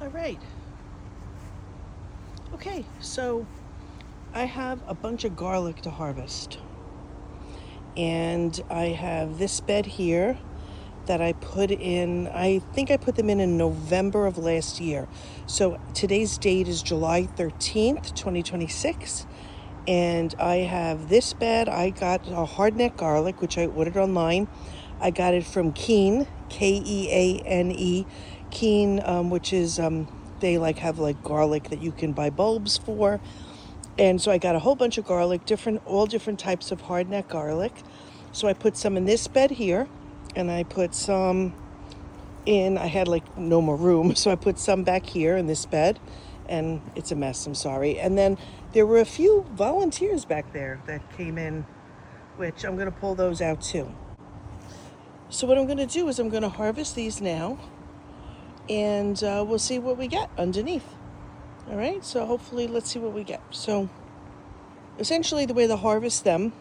All right. Okay, so I have a bunch of garlic to harvest. And I have this bed here that I put in, I think I put them in November of last year. So today's date is July 13th, 2026. And I have this bed. I got a hardneck garlic, which I ordered online. I got it from Keene, Keane, Keene, which is, they have garlic that you can buy bulbs for. And so I got a whole bunch of garlic, all different types of hardneck garlic. So I put some in this bed here, and I put some in, I had no more room, so I put some back here in this bed, and it's a mess, I'm sorry. And then there were a few volunteers back there that came in, which I'm going to pull those out too. So what I'm going to do is I'm going to harvest these now, and we'll see what we get underneath. All right, so hopefully let's see what we get. So essentially the way to harvest them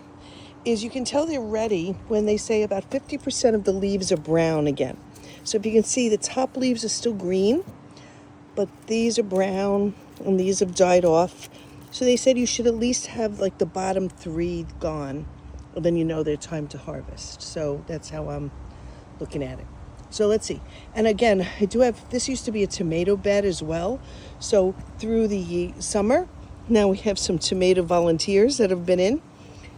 is you can tell they're ready when they say about 50% of the leaves are brown again. So if you can see, the top leaves are still green, but these are brown and these have died off. So they said you should at least have the bottom three gone, and then you know they're time to harvest. So that's how I'm looking at it. So let's see. And again, I do have, this used to be a tomato bed as well. So through the summer, now we have some tomato volunteers that have been in.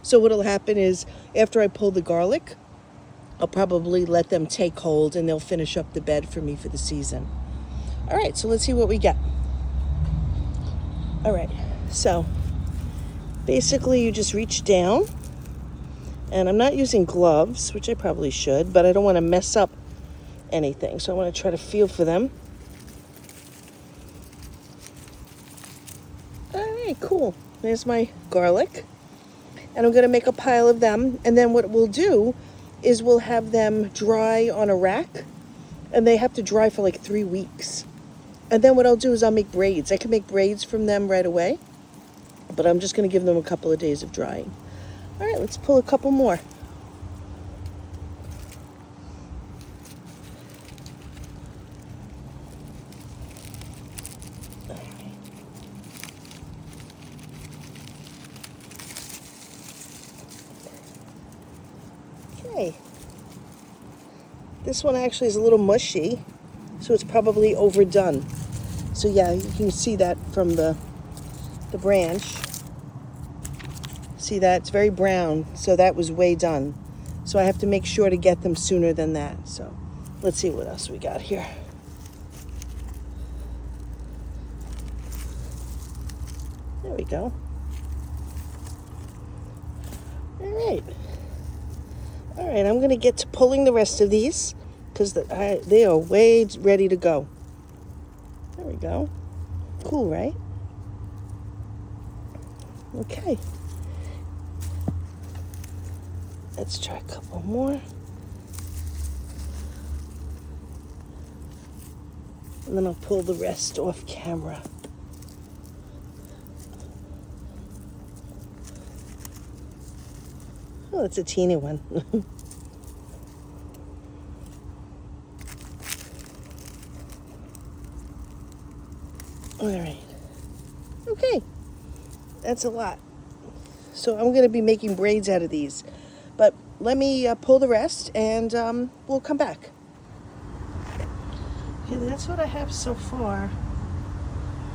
So what'll happen is after I pull the garlic, I'll probably let them take hold and they'll finish up the bed for me for the season. All right, so let's see what we get. All right, so basically you just reach down, and I'm not using gloves, which I probably should, but I don't want to mess up anything. So I want to try to feel for them. All right, cool. There's my garlic. And I'm going to make a pile of them. And then what we'll do is we'll have them dry on a rack. And they have to dry for 3 weeks. And then what I'll do is I'll make braids. I can make braids from them right away. But I'm just going to give them a couple of days of drying. All right, let's pull a couple more. Okay. This one actually is a little mushy, so it's probably overdone. So yeah, you can see that from the branch. See that? It's very brown, so that was way done. So I have to make sure to get them sooner than that. So let's see what else we got here. There we go. All right, I'm going to get to pulling the rest of these because they are way ready to go. There we go. Cool, right? Okay. Let's try a couple more. And then I'll pull the rest off camera. Oh, it's a teeny one. All right. Okay. That's a lot. So I'm going to be making braids out of these. But let me pull the rest and we'll come back. Okay, that's what I have so far.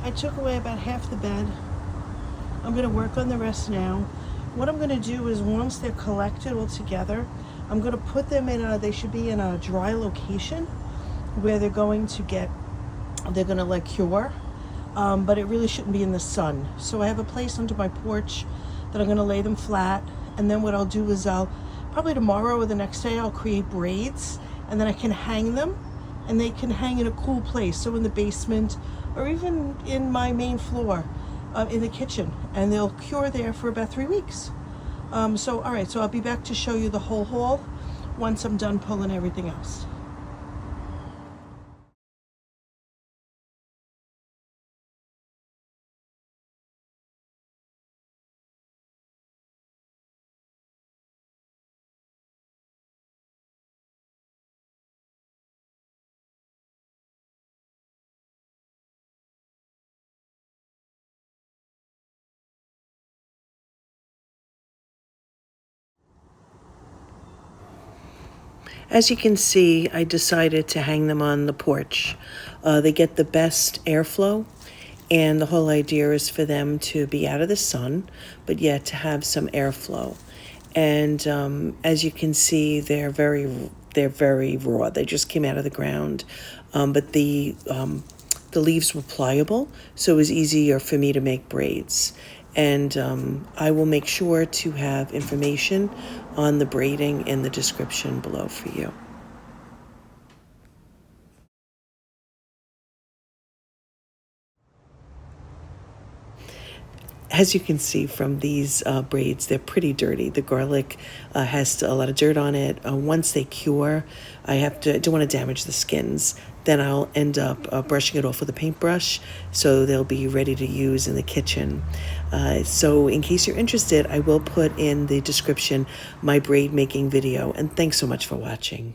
I took away about half the bed. I'm going to work on the rest now. What I'm going to do is once they're collected all together, I'm going to put them they should be in a dry location where they're going to cure. But it really shouldn't be in the sun. So I have a place under my porch that I'm going to lay them flat. And then what I'll do is probably tomorrow or the next day, I'll create braids and then I can hang them, and they can hang in a cool place. So in the basement or even in my main floor in the kitchen, and they'll cure there for about 3 weeks. So all right, so I'll be back to show you the whole haul once I'm done pulling everything else. As you can see, I decided to hang them on the porch. They get the best airflow, and the whole idea is for them to be out of the sun, but yet to have some airflow. And as you can see, they're very raw. They just came out of the ground, but the leaves were pliable, so it was easier for me to make braids. And I will make sure to have information on the braiding in the description below for you. As you can see from these braids, they're pretty dirty. The garlic has a lot of dirt on it. Once they cure, I don't want to damage the skins. Then I'll end up brushing it off with a paintbrush, so they'll be ready to use in the kitchen. So in case you're interested, I will put in the description my braid making video. And thanks so much for watching.